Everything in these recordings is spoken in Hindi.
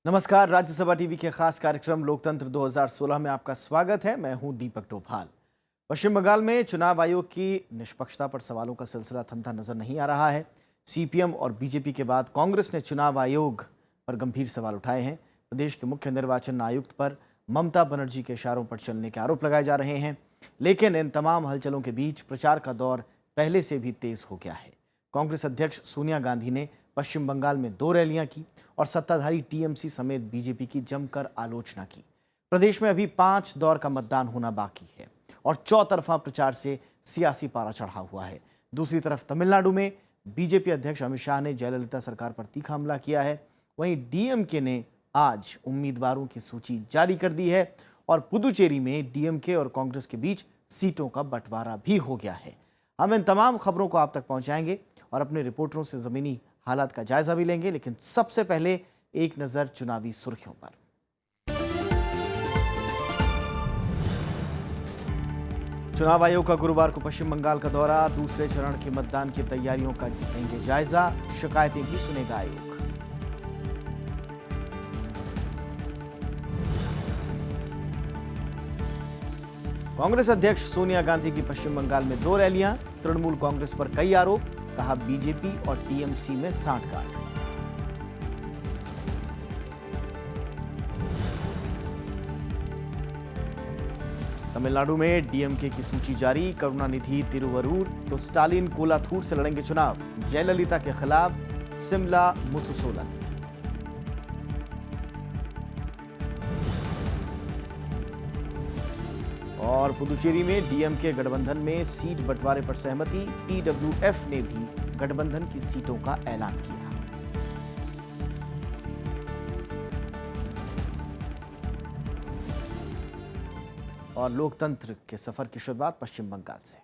नमस्कार, राज्यसभा टीवी के खास कार्यक्रम लोकतंत्र 2016 में आपका स्वागत है। मैं हूं दीपक डोभाल। पश्चिम बंगाल में चुनाव आयोग की निष्पक्षता पर सवालों का सिलसिला थमता नजर नहीं आ रहा है। सीपीएम और बीजेपी के बाद कांग्रेस ने चुनाव आयोग पर गंभीर सवाल उठाए हैं। प्रदेश के मुख्य निर्वाचन आयुक्त पर ममता बनर्जी के इशारों पर चलने के आरोप लगाए जा रहे हैं। लेकिन इन तमाम हलचलों के बीच प्रचार का दौर पहले से भी तेज हो गया है। कांग्रेस अध्यक्ष सोनिया गांधी ने पश्चिम बंगाल में 2 रैलियां की और सत्ताधारी टीएमसी समेत बीजेपी की जमकर आलोचना की। प्रदेश में अभी 5 दौर का मतदान होना बाकी है और चौतरफा प्रचार से सियासी पारा चढ़ा हुआ है। दूसरी तरफ तमिलनाडु में बीजेपी अध्यक्ष अमित शाह ने जयललिता सरकार पर तीखा हमला किया है। वहीं डीएमके ने आज उम्मीदवारों की सूची जारी कर दी है और पुदुचेरी में डीएमके और कांग्रेस के बीच सीटों का बंटवारा भी हो गया है। हम इन तमाम खबरों को आप तक पहुंचाएंगे और अपने रिपोर्टरों से जमीनी हालात का जायजा भी लेंगे, लेकिन सबसे पहले एक नजर चुनावी सुर्खियों पर। चुनाव आयोग का गुरुवार को पश्चिम बंगाल का दौरा, दूसरे चरण के मतदान की तैयारियों का लेंगे जायजा, शिकायतें भी सुनेगा आयोग। कांग्रेस अध्यक्ष सोनिया गांधी की पश्चिम बंगाल में 2 रैलियां, तृणमूल कांग्रेस पर कई आरोप, कहा बीजेपी और टीएमसी में सांठगांठ। तमिलनाडु में डीएमके की सूची जारी, करुणानिधि तिरुवरूर तो स्टालिन कोलाथूर से लड़ेंगे चुनाव, जयललिता के खिलाफ शिमला मुथुसोलन। और पुदुचेरी में डीएमके गठबंधन में सीट बंटवारे पर सहमति, टीडब्ल्यूएफ ने भी गठबंधन की सीटों का ऐलान किया। और लोकतंत्र के सफर की शुरुआत पश्चिम बंगाल से।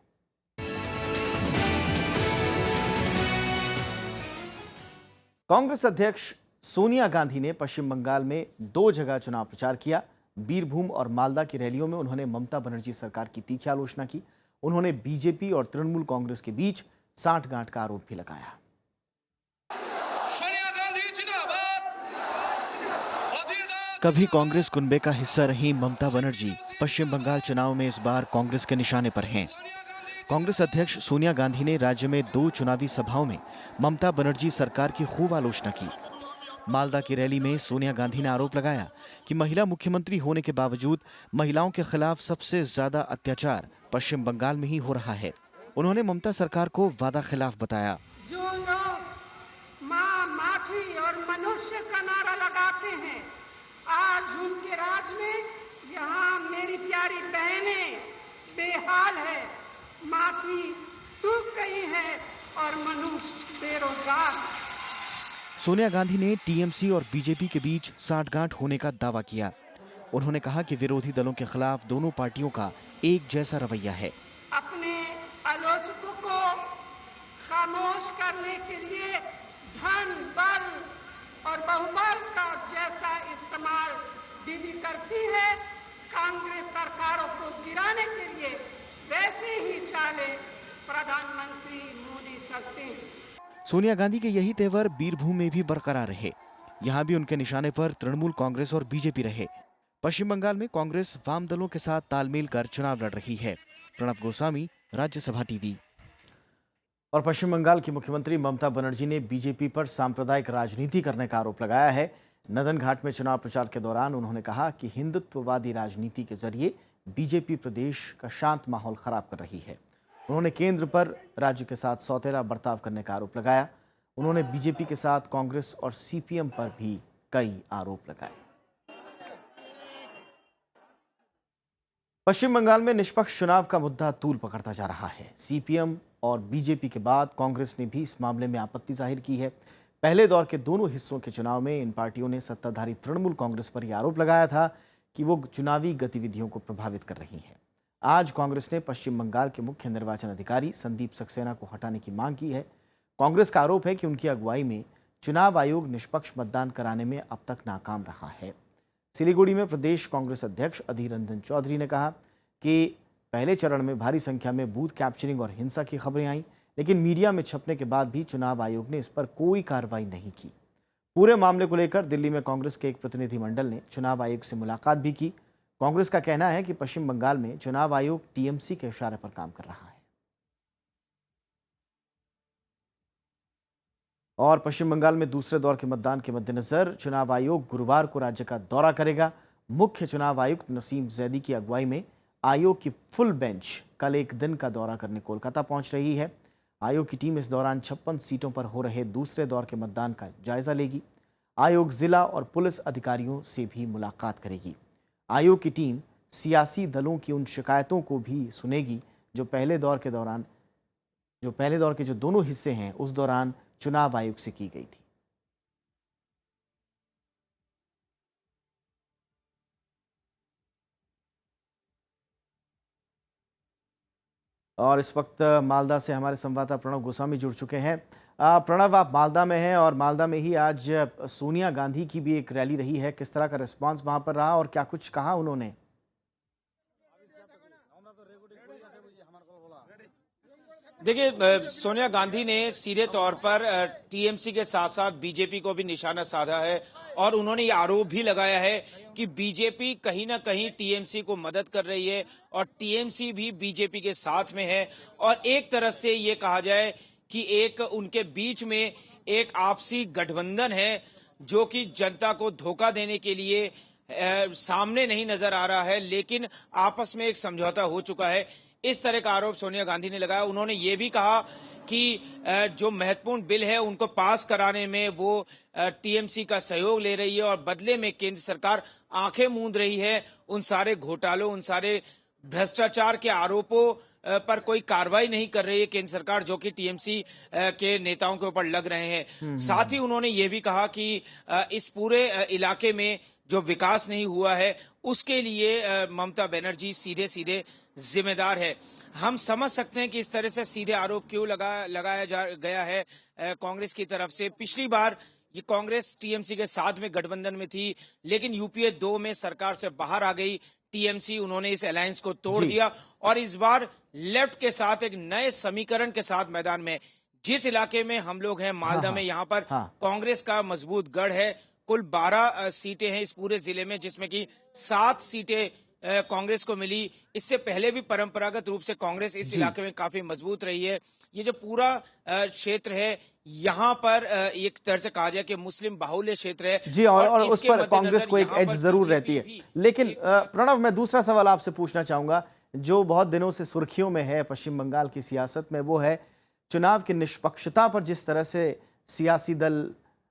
कांग्रेस अध्यक्ष सोनिया गांधी ने पश्चिम बंगाल में 2 जगह चुनाव प्रचार किया। बीरभूम और मालदा की रैलियों में उन्होंने ममता बनर्जी सरकार की तीखी आलोचना की। उन्होंने बीजेपी और तृणमूल कांग्रेस के बीच सांठगांठ का आरोप भी लगाया। कभी कांग्रेस कुनबे का हिस्सा रही ममता बनर्जी पश्चिम बंगाल चुनाव में इस बार कांग्रेस के निशाने पर हैं। कांग्रेस अध्यक्ष सोनिया गांधी ने राज्य में 2 चुनावी सभाओं में ममता बनर्जी सरकार की खूब आलोचना की। मालदा की रैली में सोनिया गांधी ने आरोप लगाया कि महिला मुख्यमंत्री होने के बावजूद महिलाओं के खिलाफ सबसे ज्यादा अत्याचार पश्चिम बंगाल में ही हो रहा है। उन्होंने ममता सरकार को वादा खिलाफ बताया। जो लोग माँ, माटी और मनुष्य का नारा लगाते हैं, आज उनके राज में यहाँ मेरी प्यारी बहनें बेहाल है, माटी सूख गई है और मनुष्य बेरोजगार। सोनिया गांधी ने टीएमसी और बीजेपी के बीच सांठगांठ होने का दावा किया। उन्होंने कहा कि विरोधी दलों के खिलाफ दोनों पार्टियों का एक जैसा रवैया है। अपने आलोचकों को खामोश करने के लिए धन, बल और बहुबल का जैसा इस्तेमाल दीदी करती है, कांग्रेस सरकारों को गिराने के लिए वैसे ही चाले प्रधानमंत्री मोदी चलते हैं। सोनिया गांधी के यही तेवर बीरभूम में भी बरकरार रहे। यहां भी उनके निशाने पर तृणमूल कांग्रेस और बीजेपी रहे। पश्चिम बंगाल में कांग्रेस वाम दलों के साथ तालमेल कर चुनाव लड़ रही है। प्रणब गोस्वामी, राज्यसभा टीवी। और पश्चिम बंगाल की मुख्यमंत्री ममता बनर्जी ने बीजेपी पर सांप्रदायिक राजनीति करने का आरोप लगाया है। नदन घाट में चुनाव प्रचार के दौरान उन्होंने कहा कि हिंदुत्ववादी राजनीति के जरिए बीजेपी प्रदेश का शांत माहौल खराब कर रही है। उन्होंने केंद्र पर राज्य के साथ सौतेला बर्ताव करने का आरोप लगाया। उन्होंने बीजेपी के साथ कांग्रेस और सीपीएम पर भी कई आरोप लगाए। पश्चिम बंगाल में निष्पक्ष चुनाव का मुद्दा तूल पकड़ता जा रहा है। सीपीएम और बीजेपी के बाद कांग्रेस ने भी इस मामले में आपत्ति जाहिर की है। पहले दौर के दोनों हिस्सों के चुनाव में इन पार्टियों ने सत्ताधारी तृणमूल कांग्रेस पर यह आरोप लगाया था कि वो चुनावी गतिविधियों को प्रभावित कर रही है। आज कांग्रेस ने पश्चिम बंगाल के मुख्य निर्वाचन अधिकारी संदीप सक्सेना को हटाने की मांग की है। कांग्रेस का आरोप है कि उनकी अगुवाई में चुनाव आयोग निष्पक्ष मतदान कराने में अब तक नाकाम रहा है। सिलीगुड़ी में प्रदेश कांग्रेस अध्यक्ष अधीर रंजन चौधरी ने कहा कि पहले चरण में भारी संख्या में बूथ कैप्चरिंग और हिंसा की खबरें आईं, लेकिन मीडिया में छपने के बाद भी चुनाव आयोग ने इस पर कोई कार्रवाई नहीं की। पूरे मामले को लेकर दिल्ली में कांग्रेस के एक प्रतिनिधिमंडल ने चुनाव आयोग से मुलाकात भी की। कांग्रेस का कहना है कि पश्चिम बंगाल में चुनाव आयोग टीएमसी के इशारे पर काम कर रहा है। और पश्चिम बंगाल में दूसरे दौर के मतदान के मद्देनजर चुनाव आयोग गुरुवार को राज्य का दौरा करेगा। मुख्य चुनाव आयुक्त नसीम जैदी की अगुवाई में आयोग की फुल बेंच कल एक दिन का दौरा करने कोलकाता पहुंच रही है। आयोग की टीम इस दौरान 56 सीटों पर हो रहे दूसरे दौर के मतदान का जायजा लेगी। आयोग जिला और पुलिस अधिकारियों से भी मुलाकात करेगी। आयोग की टीम सियासी दलों की उन शिकायतों को भी सुनेगी जो पहले दौर के जो दोनों हिस्से हैं उस दौरान चुनाव आयोग से की गई थी। और इस वक्त मालदा से हमारे संवाददाता प्रणव गोस्वामी जुड़ चुके हैं। प्रणव, आप मालदा में हैं और मालदा में ही आज सोनिया गांधी की भी एक रैली रही है। किस तरह का रिस्पांस वहां पर रहा और क्या कुछ कहा उन्होंने? देखिए, सोनिया गांधी ने सीधे तौर पर टीएमसी के साथ साथ बीजेपी को भी निशाना साधा है और उन्होंने ये आरोप भी लगाया है कि बीजेपी कहीं ना कहीं टीएमसी को मदद कर रही है और टीएमसी भी बीजेपी के साथ में है। और एक तरह से ये कहा जाए कि एक उनके बीच में एक आपसी गठबंधन है जो कि जनता को धोखा देने के लिए सामने नहीं नजर आ रहा है, लेकिन आपस में एक समझौता हो चुका है। इस तरह का आरोप सोनिया गांधी ने लगाया। उन्होंने ये भी कहा कि जो महत्वपूर्ण बिल है उनको पास कराने में वो टीएमसी का सहयोग ले रही है और बदले में केंद्र सरकार आंखें मूंद रही है उन सारे घोटालों, उन सारे भ्रष्टाचार के आरोपों पर कोई कार्रवाई नहीं कर रही है केंद्र सरकार, जो कि टीएमसी के नेताओं के ऊपर लग रहे हैं। साथ ही उन्होंने ये भी कहा कि इस पूरे इलाके में जो विकास नहीं हुआ है उसके लिए ममता बनर्जी सीधे सीधे जिम्मेदार है। हम समझ सकते हैं कि इस तरह से सीधे आरोप क्यों लगाया गया है कांग्रेस की तरफ से। पिछली बार ये कांग्रेस टीएमसी के साथ में गठबंधन में थी, लेकिन यूपीए 2 में सरकार से बाहर आ गई टीएमसी। उन्होंने इस अलायंस को तोड़ दिया और इस बार लेफ्ट के साथ एक नए समीकरण के साथ मैदान में, जिस इलाके में हम लोग हैं मालदा में, यहाँ पर कांग्रेस का मजबूत गढ़ है। कुल 12 सीटें हैं इस पूरे जिले में, जिसमें कि 7 सीटें कांग्रेस को मिली। इससे पहले भी परंपरागत रूप से कांग्रेस इस इलाके में काफी मजबूत रही है। ये जो पूरा क्षेत्र है यहाँ पर एक तरह से कहा जाए कि मुस्लिम बाहुल्य क्षेत्र है जी, और उस पर कांग्रेस को एक एज जरूर रहती है। लेकिन प्रणव, मैं दूसरा सवाल आपसे पूछना चाहूंगा जो बहुत दिनों से सुर्खियों में है पश्चिम बंगाल की सियासत में, वो है चुनाव की निष्पक्षता पर जिस तरह से सियासी दल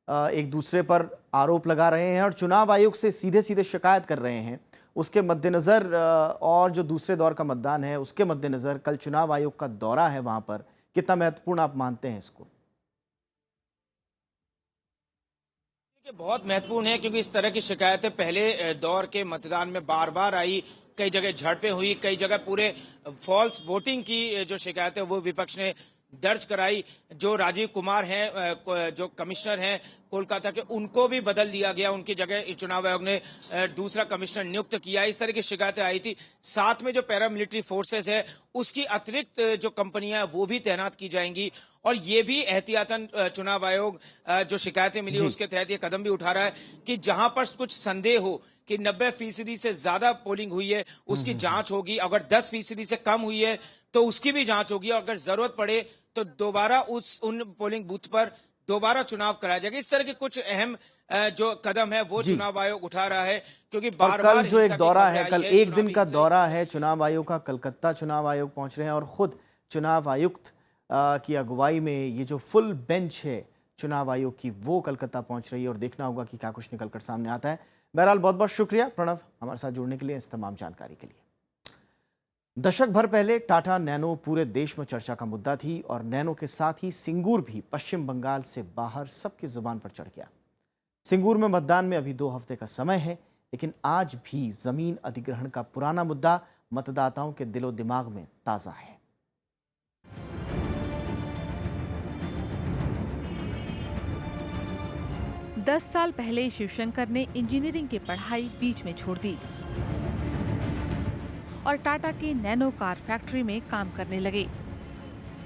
एक दूसरे पर आरोप लगा रहे हैं और चुनाव आयोग से सीधे सीधे शिकायत कर रहे हैं। उसके मद्देनजर और जो दूसरे दौर का मतदान है उसके मद्देनजर कल चुनाव आयोग का दौरा है, वहां पर कितना महत्वपूर्ण आप मानते हैं इसको? बहुत महत्वपूर्ण है, क्योंकि इस तरह की शिकायतें पहले दौर के मतदान में बार बार आई। कई जगह झड़पें हुई, कई जगह पूरे फॉल्स वोटिंग की जो शिकायतें वो विपक्ष ने दर्ज कराई। जो राजीव कुमार हैं, जो कमिश्नर हैं कोलकाता के, उनको भी बदल दिया गया। उनकी जगह चुनाव आयोग ने दूसरा कमिश्नर नियुक्त किया। इस तरह की शिकायतें आई थी। साथ में जो पैरामिलिट्री फोर्सेस है उसकी अतिरिक्त जो कंपनियां हैं वो भी तैनात की जाएंगी। और ये भी एहतियातन चुनाव आयोग जो शिकायतें मिली उसके तहत ये कदम भी उठा रहा है कि जहां पर कुछ संदेह हो कि 90% से ज्यादा पोलिंग हुई है उसकी जांच होगी। अगर 10% से कम हुई है तो उसकी भी जांच होगी। और अगर जरूरत पड़े तो दोबारा उन पोलिंग बूथ पर दोबारा चुनाव कराया जाएगा। इस तरह के कुछ अहम जो कदम है वो चुनाव आयोग उठा रहा है, क्योंकि बार कल जो एक दौरा है, कल एक दिन का दौरा है चुनाव आयोग का। कलकत्ता चुनाव आयोग पहुंच रहे हैं और खुद चुनाव आयुक्त की अगुवाई में ये जो फुल बेंच है चुनाव आयोग की वो कलकत्ता पहुंच रही है और देखना होगा कि क्या कुछ निकल कर सामने आता है। बहरहाल बहुत बहुत शुक्रिया प्रणव हमारे साथ जुड़ने के लिए, इस तमाम जानकारी के लिए। दशक भर पहले टाटा नैनो पूरे देश में चर्चा का मुद्दा थी और नैनो के साथ ही सिंगूर भी पश्चिम बंगाल से बाहर सबकी जुबान पर चढ़ गया। सिंगूर में मतदान में अभी 2 हफ्ते का समय है, लेकिन आज भी जमीन अधिग्रहण का पुराना मुद्दा मतदाताओं के दिलो दिमाग में ताजा है। 10 साल पहले शिवशंकर ने इंजीनियरिंग की पढ़ाई बीच में छोड़ दी और टाटा की नैनो कार फैक्ट्री में काम करने लगे।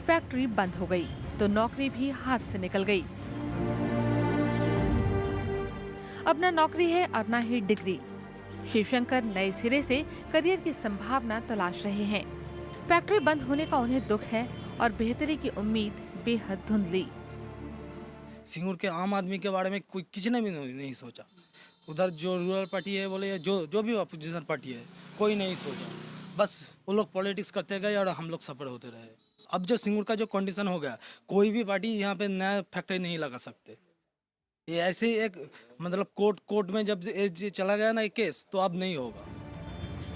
फैक्ट्री बंद हो गई तो नौकरी भी हाथ से निकल गई। अब न नौकरी है और न ही डिग्री। शिवशंकर नए सिरे से करियर की संभावना तलाश रहे हैं। फैक्ट्री बंद होने का उन्हें दुख है और बेहतरी की उम्मीद बेहद धुंधली। सिंगूर के आम आदमी के बारे में कोई किसी ने भी नहीं सोचा। उधर जो रूरल पार्टी है बोले, जो भी अपोजिशन पार्टी है, कोई नहीं सोचा। बस वो लोग पॉलिटिक्स करते गए और हम लोग सफर होते रहे। अब जो सिंगूर का जो कंडीशन हो गया, कोई भी पार्टी यहाँ पे नया फैक्ट्री नहीं लगा सकते। ये ऐसे ही एक मतलब कोर्ट में जब ये चला गया ना ये केस, तो अब नहीं होगा।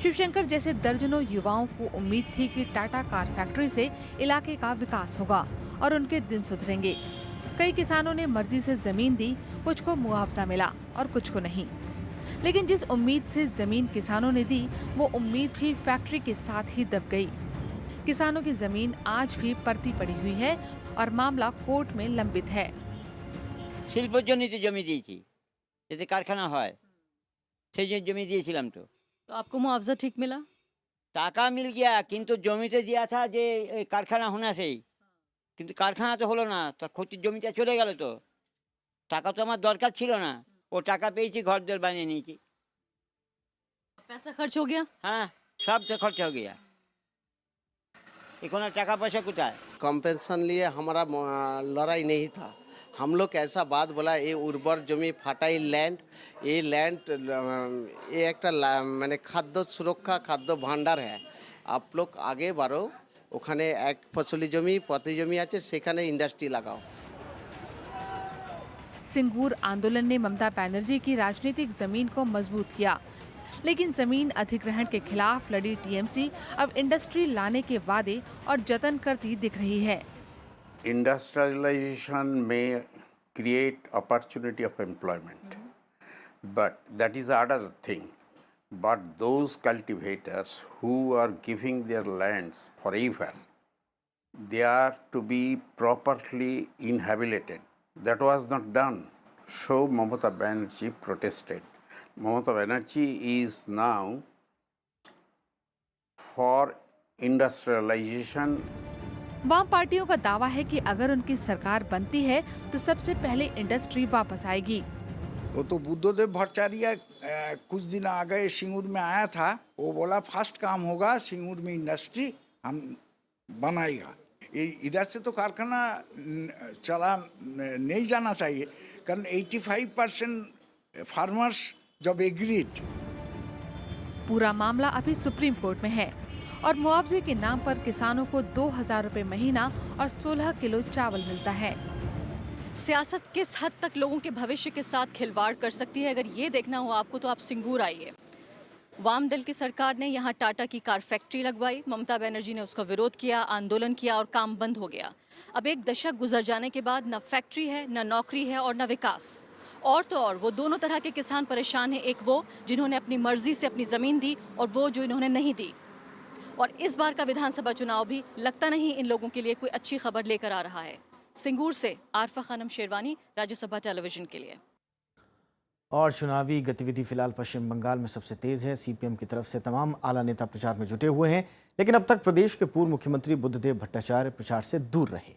शिवशंकर जैसे दर्जनों युवाओं को उम्मीद थी कि टाटा कार फैक्ट्री से इलाके का विकास होगा और उनके दिन सुधरेंगे। कई किसानों ने मर्जी से जमीन दी, कुछ को मुआवजा मिला और कुछ को नहीं। लेकिन जिस उम्मीद से जमीन किसानों ने दी, वो उम्मीद भी फैक्ट्री के साथ ही दब गई। किसानों की जमीन आज भी परती पड़ी हुई है और मामला कोर्ट में लंबित है। শিল্পের জন্যই তো জমি দিয়েছি, যাতে কারখানা হয়, সেই জন্য জমি দিয়েছিলাম। তো तो आपको मुआवजा ठीक मिला? টাকা মিল গিয়া, কিন্তু জমিতে দেওয়া থা যে এই কারখানা হোনা সেই, কিন্তু কারখানা তো হলো না। তা ক্ষতির জমিটা চলে গেল। তো টাকা তো আমার দরকার ছিল না, ও টাকা পেয়েছি, ঘর দর বানিয়ে নিয়েছি। पैसा खर्च हो गया? হ্যাঁ, সব তো খরচ हो गया। এখন আর টাকা পয়সা কোথায়? कॉम्पेंसेशन लिए हमारा लड़ाई नहीं था। हम लोग ऐसा बात बोला, ये उर्वर जमी फार्टाइल लैंड, ये लैंड ये एक मैंने खाद्य सुरक्षा खाद्य भांडार है। आप लोग आगे बारो, ওখানে এক ফসলি জমি পতি জমি আছে, সেখানে ইন্ডাস্ট্রি লাগাও। सिंगूर आंदोलन ने ममता बनर्जी की राजनीतिक जमीन को मजबूत किया, लेकिन जमीन अधिग्रहण के खिलाफ लड़ी टीएमसी अब इंडस्ट्री लाने के वादे और जतन करती दिख रही है। Industrialization may create opportunity of employment, but that is another thing. But those cultivators who are giving their lands forever, they are to be properly inhabited. That was not done. So Mamata Banerjee protested. Mamata Banerjee is now for industrialization. वाम पार्टियों का दावा है कि अगर उनकी सरकार बनती है तो सबसे पहले इंडस्ट्री वापस आएगी। वो तो बुद्धदेव भट्टाचार्य कुछ दिन आगे सिंगूर में आया था, वो बोला फर्स्ट काम होगा सिंगूर में इंडस्ट्री हम बनाएगा। इधर से तो कारखाना चला नहीं जाना चाहिए, कारण 85% फार्मर्स जब एग्रीड। पूरा मामला अभी सुप्रीम कोर्ट में है और मुआवजे के नाम पर किसानों को 2000 रुपए महीना और 16 किलो चावल मिलता है। सियासत किस हद तक लोगों के भविष्य के साथ खिलवाड़ कर सकती है, अगर ये देखना हो आपको तो आप सिंगूर आइए। वाम दल की सरकार ने यहाँ टाटा की कार फैक्ट्री लगवाई, ममता बनर्जी ने उसका विरोध किया, आंदोलन किया और काम बंद हो गया। अब एक दशक गुजर जाने के बाद न फैक्ट्री है, न नौकरी है और न विकास। और तो और वो दोनों तरह के किसान परेशान हैं, एक वो जिन्होंने अपनी मर्जी से अपनी जमीन दी और वो जो इन्होंने नहीं दी। और इस बार का विधानसभा चुनाव भी लगता नहीं इन लोगों के लिए कोई अच्छी खबर लेकर आ रहा है। सिंगूर से आरफा खानम शेरवानी, राज्यसभा टेलीविजन के लिए। और चुनावी गतिविधि फिलहाल पश्चिम बंगाल में सबसे तेज है। सीपीएम की तरफ से तमाम आला नेता प्रचार में जुटे हुए हैं, लेकिन अब तक प्रदेश के पूर्व मुख्यमंत्री बुद्धदेव भट्टाचार्य प्रचार से दूर रहे।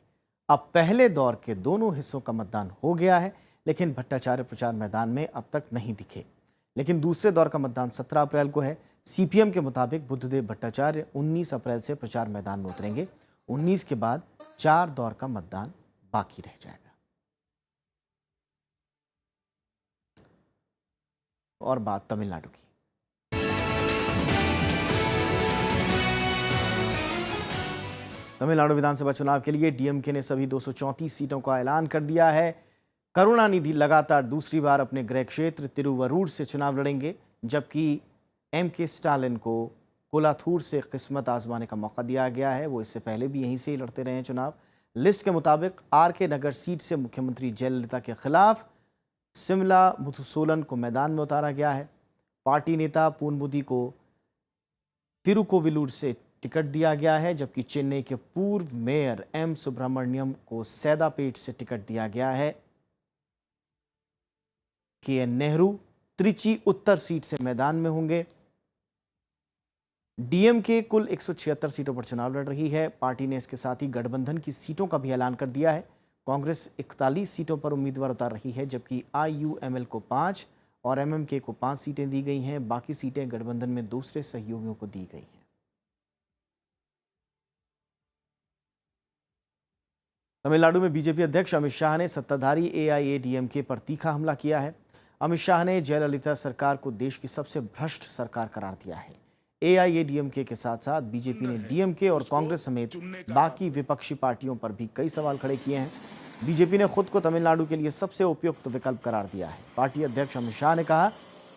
अब पहले दौर के दोनों हिस्सों का मतदान हो गया है, लेकिन भट्टाचार्य प्रचार मैदान में अब तक नहीं दिखे। लेकिन दूसरे दौर का मतदान 17 अप्रैल को है। सीपीएम के मुताबिक बुद्धदेव भट्टाचार्य 19 अप्रैल से प्रचार मैदान में उतरेंगे। 19 के बाद 4 दौर का मतदान बाकी रह जाएगा। और बात तमिलनाडु की। तमिलनाडु विधानसभा चुनाव के लिए डीएमके ने सभी 234 सीटों का ऐलान कर दिया है। करुणानिधि लगातार दूसरी बार अपने गृह क्षेत्र तिरुवरूर से चुनाव लड़ेंगे, जबकि एमके स्टालिन को कोलाथूर से किस्मत आजमाने का मौका दिया गया है। वो इससे पहले भी यहीं से ही लड़ते रहे हैं चुनाव। लिस्ट के मुताबिक आरके नगर सीट से मुख्यमंत्री जयललिता के खिलाफ शिमला मुथुसोलन को मैदान में उतारा गया है। पार्टी नेता पूर्णबुद्धि को तिरुकोविलूर से टिकट दिया गया है, जबकि चेन्नई के पूर्व मेयर एम सुब्रमण्यम को सैदापेट से टिकट दिया गया है। के नेहरू त्रिची उत्तर सीट से मैदान में होंगे। डीएमके कुल 176 सीटों पर चुनाव लड़ रही है। पार्टी ने इसके साथ ही गठबंधन की सीटों का भी ऐलान कर दिया है। कांग्रेस 41 सीटों पर उम्मीदवार उतार रही है, जबकि आईयूएमएल को 5 और एमएमके को 5 सीटें दी गई हैं। बाकी सीटें गठबंधन में दूसरे सहयोगियों को दी गई हैं। तमिलनाडु में बीजेपी अध्यक्ष अमित शाह ने सत्ताधारी एआईएडीएमके पर तीखा हमला किया है। अमित शाह ने जयललिता सरकार को देश की सबसे भ्रष्ट सरकार करार दिया है। एआईएडीएमके के साथ साथ बीजेपी ने डीएमके और कांग्रेस समेत बाकी विपक्षी पार्टियों पर भी कई सवाल खड़े किए हैं। बीजेपी ने खुद को तमिलनाडु के लिए सबसे उपयुक्त विकल्प करार दिया है। पार्टी अध्यक्ष अमित शाह ने कहा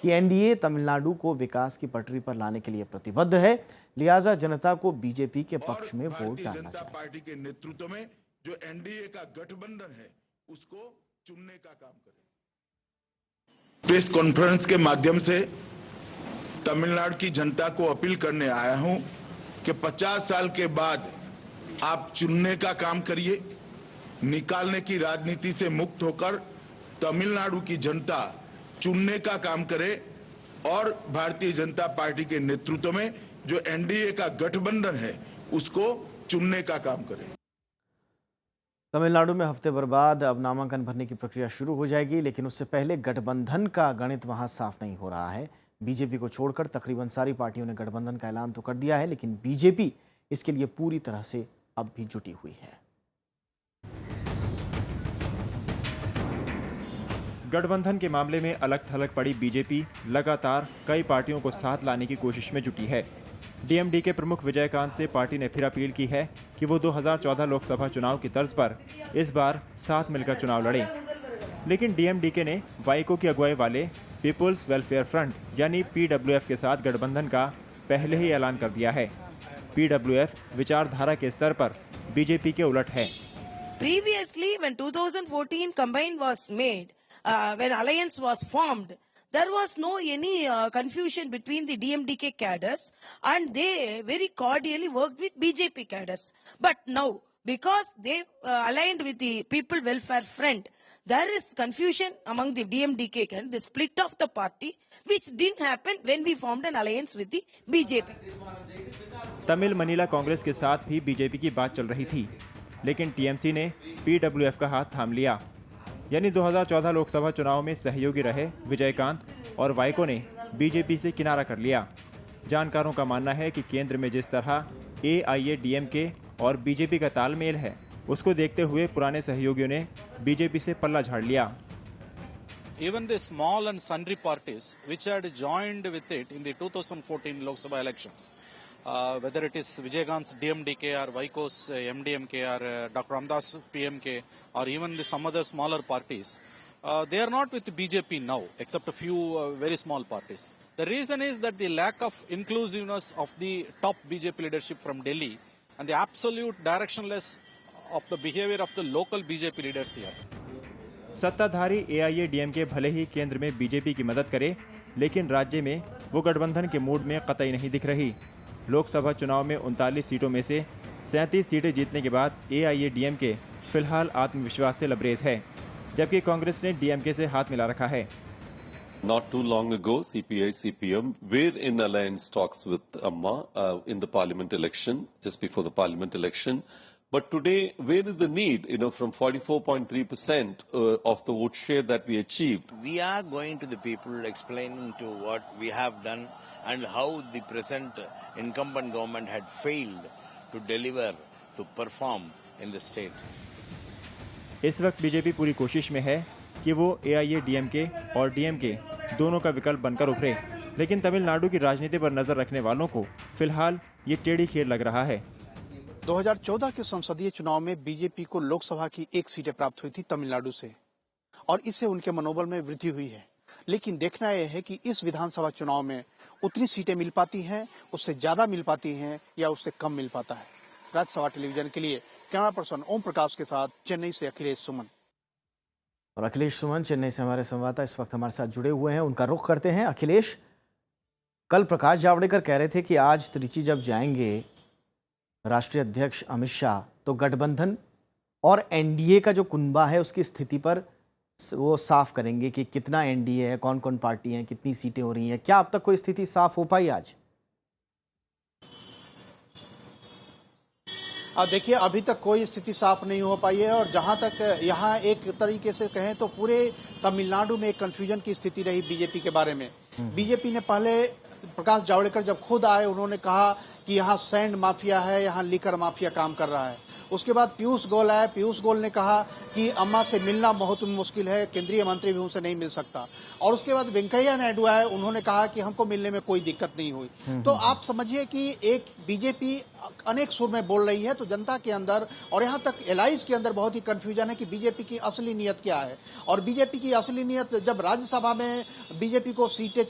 कि एनडीए तमिलनाडु को विकास की पटरी पर लाने के लिए प्रतिबद्ध है, लिहाजा जनता को बीजेपी के पक्ष में वोट डालना चाहिए। पार्टी के नेतृत्व में जो एनडीए का गठबंधन है उसको चुनने का काम करें। प्रेस कॉन्फ्रेंस के माध्यम से तमिलनाडु की जनता को अपील करने आया हूं कि 50 साल के बाद आप चुनने का काम करिए, निकालने की राजनीति से मुक्त होकर तमिलनाडु की जनता चुनने का काम करे और भारतीय जनता पार्टी के नेतृत्व में जो एनडीए का गठबंधन है उसको चुनने का काम करे। तमिलनाडु में हफ्ते भर बाद अब नामांकन भरने की प्रक्रिया शुरू हो जाएगी, लेकिन उससे पहले गठबंधन का गणित वहां साफ नहीं हो रहा है। बीजेपी को छोड़कर तकरीबन सारी पार्टियों ने गठबंधन का ऐलान तो कर दिया है, लेकिन बीजेपी इसके लिए पूरी तरह से अब भी जुटी हुई है। गठबंधन के मामले में अलग थलग पड़ी बीजेपी लगातार कई पार्टियों को साथ लाने की कोशिश में जुटी है। डीएमडी के प्रमुख विजयकांत से पार्टी ने फिर अपील की है कि वो 2014 लोकसभा चुनाव की तर्ज पर इस बार साथ मिलकर चुनाव लड़ें। लेकिन डीएमडीके ने वाइको की अगुवाई वाले पीपुल्स वेलफेयर फ्रंट यानी पीडब्ल्यूएफ के साथ गठबंधन का पहले ही ऐलान कर दिया है। पीडब्ल्यूएफ विचारधारा के स्तर पर बीजेपी के उलट है। Previously, when 2014 combine was made, when alliance was formed, there was no any confusion between the DMDK cadres, and they very cordially worked with BJP cadres. But now, because they aligned with the People Welfare Front, there is confusion among the DMDK cadres, the split of the party, which didn't happen when we formed an alliance with the BJP. Tamil Manila Congress के साथ भी बीजेपी की बात चल रही थी, लेकिन टीएमसी ने पीडब्ल्यूएफ का हाथ थाम लिया। यानी 2014 लोकसभा चुनाव में सहयोगी रहे विजयकांत और वाइको ने बीजेपी से किनारा कर लिया। जानकारों का मानना है कि केंद्र में जिस तरह एआईएडीएमके और बीजेपी का तालमेल है, उसको देखते हुए पुराने सहयोगियों ने बीजेपी से पल्ला झाड़ लिया। Even the small and sundry parties which had joined with it in the 2014 Lok Sabha elections, whether it is Vijayakant's DMDK or Vaiko's MDMK or Dr. Ramdas PMK or even some other smaller parties, they are not with the BJP now, except a few very small parties. The reason is that the lack of inclusiveness of the top BJP leadership from Delhi and the absolute directionless of the behavior of the local BJP leaders here. सत्ताधारी एआईएडीएमके भले ही केंद्र में बीजेपी की मदद करे, लेकिन राज्य में वो गठबंधन के मूड में कतई नहीं दिख रही। लोकसभा चुनाव में 39 सीटों में से 37 सीटें जीतने के बाद एआईएडीएमके फिलहाल आत्मविश्वास से लबरेज है, जबकि कांग्रेस ने डीएमके से हाथ मिला रखा है। Not too long ago, CPI-CPM were in alliance talks with Amma in the parliament election, just before the parliament election. But today, where is the need? From 44.3% of the vote share that we achieved. We are going to the people, explaining to what we have done and how the present incumbent government had failed to deliver, to perform in the state. इस वक्त बीजेपी पूरी कोशिश में है कि वो एआईएडीएमके और डीएमके दोनों का विकल्प बनकर उभरे, लेकिन तमिलनाडु की राजनीति पर नजर रखने वालों को फिलहाल ये टेढ़ी खीर लग रहा है। 2014 के संसदीय चुनाव में बीजेपी को लोकसभा की 1 सीटें प्राप्त हुई थी तमिलनाडु से, और इससे उनके मनोबल में वृद्धि हुई है। लेकिन देखना यह है कि इस विधानसभा चुनाव में उतनी सीटें मिल पाती हैं, उससे ज्यादा मिल पाती हैं या उससे कम मिल पाता है। राज्यसभा टेलीविजन के लिए कैमरा पर्सन ओम प्रकाश के साथ चेन्नई से अखिलेश सुमन। और अखिलेश सुमन चेन्नई से हमारे संवाददाता इस वक्त हमारे साथ जुड़े हुए हैं, उनका रुख करते हैं। अखिलेश, कल प्रकाश जावड़ेकर कह रहे थे कि आज त्रिची जब जाएंगे राष्ट्रीय अध्यक्ष अमित शाह, तो गठबंधन और एनडीए का जो कुनबा है उसकी स्थिति पर वो साफ करेंगे कि कितना एनडीए है, कौन कौन पार्टी हैं, कितनी सीटें हो रही हैं। क्या अब तक कोई स्थिति साफ हो पाई आज? देखिए अभी तक कोई स्थिति साफ नहीं हो पाई है और जहां तक यहाँ एक तरीके से कहें तो पूरे तमिलनाडु में एक कंफ्यूजन की स्थिति रही बीजेपी के बारे में। बीजेपी ने पहले प्रकाश जावड़ेकर जब खुद आए उन्होंने कहा कि यहाँ सैंड माफिया है, यहाँ लीकर माफिया काम कर रहा है। उसके बाद पीयूष गोयल आए, पीयूष गोयल ने कहा कि अम्मा से मिलना बहुत मुश्किल है, केंद्रीय मंत्री भी उनसे नहीं मिल सकता। और उसके बाद वेंकैया नायडू आए, उन्होंने कहा कि हमको मिलने में कोई दिक्कत नहीं हुई। तो आप समझिए कि एक बीजेपी अनेक सुर में बोल रही है, तो जनता के अंदर और यहाँ तक एलाइज के अंदर बहुत ही कंफ्यूजन है कि बीजेपी की असली नीयत क्या है। और बीजेपी की असली नीयत, जब राज्यसभा में बीजेपी को सीटें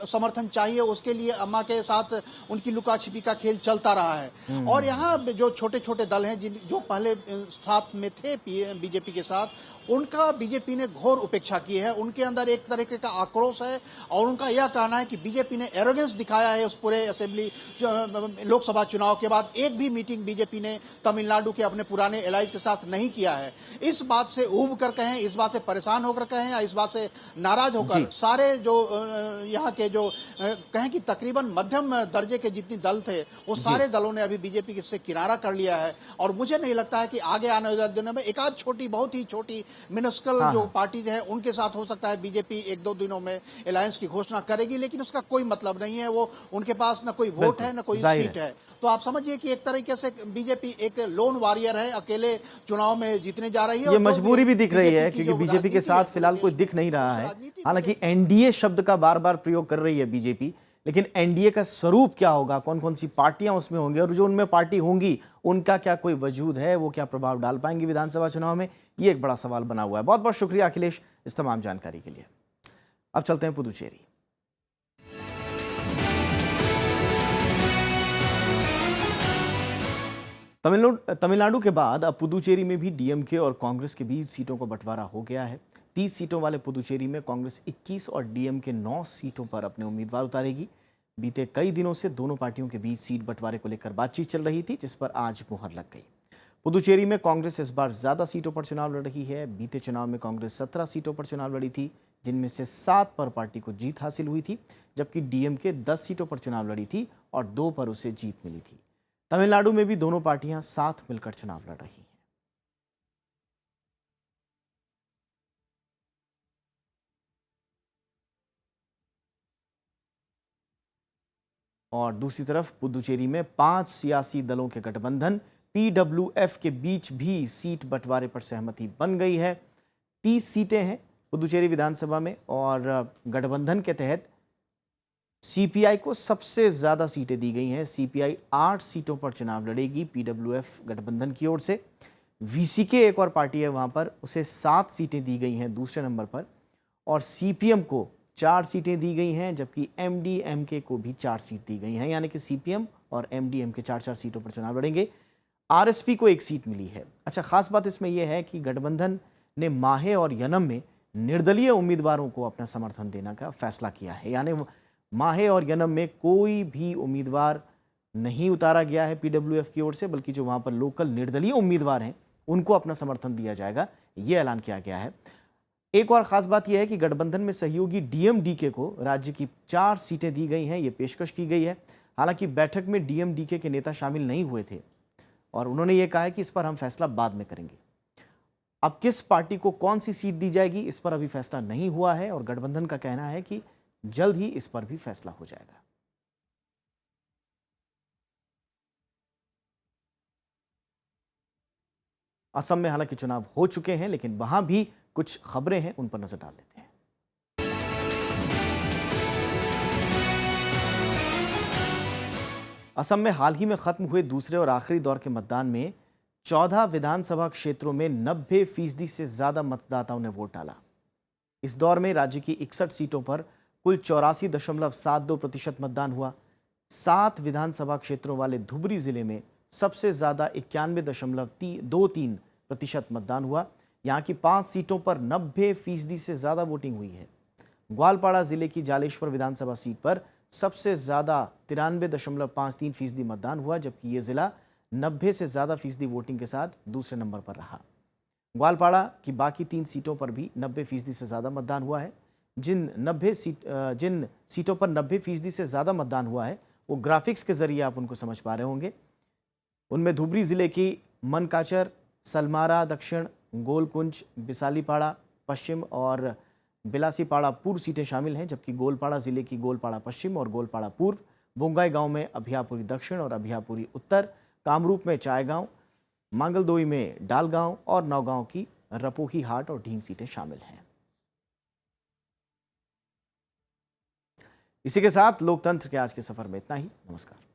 समर्थन चाहिए, उसके लिए अम्मा के साथ उनकी लुका छिपी का खेल चलता रहा है। और यहाँ जो छोटे छोटे दल हैं जो पहले साथ में थे बीजेपी के साथ, उनका बीजेपी ने घोर उपेक्षा की है। उनके अंदर एक तरीके का आक्रोश है और उनका यह कहना है कि बीजेपी ने एरोगेंस दिखाया है उस पूरे असेंबली लोकसभा चुनाव के बाद। एक भी मीटिंग बीजेपी ने तमिलनाडु के अपने पुराने एलाइज के साथ नहीं किया है। इस बात से ऊब कर कहें, इस बात से परेशान होकर कहें या इस बात से नाराज होकर सारे जो यहाँ के जो कहें कि तकरीबन मध्यम दर्जे के जितने दल थे वो सारे दलों ने अभी बीजेपी से किनारा कर लिया है। और मुझे नहीं लगता है कि आगे आने वाले दिनों में एक आध छोटी, बहुत ही छोटी मिनिस्कल जो पार्टीज है उनके साथ हो सकता है बीजेपी एक दो दिनों में अलायंस की घोषणा करेगी, लेकिन उसका कोई मतलब नहीं है। वो उनके पास न कोई वोट है न कोई सीट है। तो आप समझिए कि एक तरीके से बीजेपी एक लोन वॉरियर है, अकेले चुनाव में जीतने जा रही है। ये मजबूरी भी दिख रही है क्योंकि बीजेपी के साथ फिलहाल कोई दिख नहीं रहा है। हालांकि एनडीए शब्द का बार बार प्रयोग कर रही है बीजेपी, लेकिन एनडीए का स्वरूप क्या होगा, कौन कौन सी पार्टियां उसमें होंगी और जो उनमें पार्टी होंगी उनका क्या कोई वजूद है, वो क्या प्रभाव डाल पाएंगे विधानसभा चुनाव में, ये एक बड़ा सवाल बना हुआ है। बहुत बहुत शुक्रिया अखिलेश इस तमाम जानकारी के लिए। अब चलते हैं पुदुचेरी। तमिलनाडु के बाद अब पुदुचेरी में भी डीएमके और कांग्रेस के बीच सीटों का बंटवारा हो गया है। 30 सीटों वाले पुदुचेरी में कांग्रेस 21 और डीएमके 9 सीटों पर अपने उम्मीदवार उतारेगी। बीते कई दिनों से दोनों पार्टियों के बीच सीट बंटवारे को लेकर बातचीत चल रही थी, जिस पर आज मुहर लग गई। पुदुचेरी में कांग्रेस इस बार ज्यादा सीटों पर चुनाव लड़ रही है। बीते चुनाव में कांग्रेस 17 सीटों पर चुनाव लड़ी थी, जिनमें से 7 पर पार्टी को जीत हासिल हुई थी, जबकि डीएमके 10 सीटों पर चुनाव लड़ी थी और 2 पर उसे जीत मिली थी। तमिलनाडु में भी दोनों पार्टियां साथ मिलकर चुनाव लड़ रही हैं। और दूसरी तरफ पुदुचेरी में 5 सियासी दलों के गठबंधन पीडब्ल्यूएफ के बीच भी सीट बंटवारे पर सहमति बन गई है। 30 सीटें हैं पुदुचेरी विधानसभा में और गठबंधन के तहत सीपीआई को सबसे ज्यादा सीटें दी गई हैं। सीपीआई 8 सीटों पर चुनाव लड़ेगी पीडब्ल्यूएफ गठबंधन की ओर से। वीसीके एक और पार्टी है, वहां पर उसे 7 सीटें दी गई हैं दूसरे नंबर पर, और सीपीएम को 4 सीटें दी गई हैं, जबकि एमडीएमके को भी 4 सीट दी गई हैं। यानी कि सीपीएम और एमडीएमके 4-4 सीटों पर चुनाव लड़ेंगे। आरएसपी को 1 सीट मिली है। अच्छा, खास बात इसमें यह है कि गठबंधन ने माहे और यनम में निर्दलीय उम्मीदवारों को अपना समर्थन देने का फैसला किया है। यानी माहे और यनम में कोई भी उम्मीदवार नहीं उतारा गया है पीडब्ल्यूएफ की ओर से, बल्कि जो वहां पर लोकल निर्दलीय उम्मीदवार हैं उनको अपना समर्थन दिया जाएगा, ये ऐलान किया गया है। एक और खास बात यह है कि गठबंधन में सहयोगी डीएमडीके को राज्य की 4 सीटें दी गई हैं, ये पेशकश की गई है। हालांकि बैठक में डीएमडीके के नेता शामिल नहीं हुए थे और उन्होंने ये कहा है कि इस पर हम फैसला बाद में करेंगे। अब किस पार्टी को कौन सी सीट दी जाएगी इस पर अभी फैसला नहीं हुआ है और गठबंधन का कहना है कि जल्द ही इस पर भी फैसला हो जाएगा। असम में हालांकि चुनाव हो चुके हैं, लेकिन वहां भी कुछ खबरें हैं, उन पर नजर डाल लेते हैं। असम में हाल ही में खत्म हुए दूसरे और आखिरी दौर के मतदान में 14 विधानसभा क्षेत्रों में 90% से ज्यादा मतदाताओं ने वोट डाला। इस दौर में राज्य की 61 सीटों पर कुल 84.72% मतदान हुआ। 7 विधानसभा क्षेत्रों वाले धुबरी जिले में सबसे ज्यादा 91.23% मतदान हुआ। यहाँ की 5 सीटों पर 90% से ज्यादा वोटिंग हुई है। ग्वालपाड़ा जिले की जालेश्वर विधानसभा सीट पर सबसे ज्यादा 93.53% मतदान हुआ, जबकि ये जिला 90 से ज्यादा फीसदी वोटिंग के साथ दूसरे नंबर पर रहा। ग्वालपाड़ा की बाकी 3 सीटों पर भी 90% से ज्यादा मतदान हुआ है। जिन सीटों पर 90% से ज्यादा मतदान हुआ है वो ग्राफिक्स के जरिए आप उनको समझ पा रहे होंगे। उनमें धुबरी जिले की मनकाचर, सलमारा दक्षिण, गोलकुंज, बिसालीपाड़ा पश्चिम और बिलासीपाड़ा पूर्व सीटें शामिल हैं, जबकि गोलपाड़ा जिले की गोलपाड़ा पश्चिम और गोलपाड़ा पूर्व, बोंगाई गांव में अभियापुरी दक्षिण और अभियापुरी उत्तर, कामरूप में चायगांव, मांगलदोई में डालगांव और नौगांव की रपोही हाट और ढींग सीटें शामिल हैं। इसी के साथ लोकतंत्र के आज के सफर में इतना ही। नमस्कार।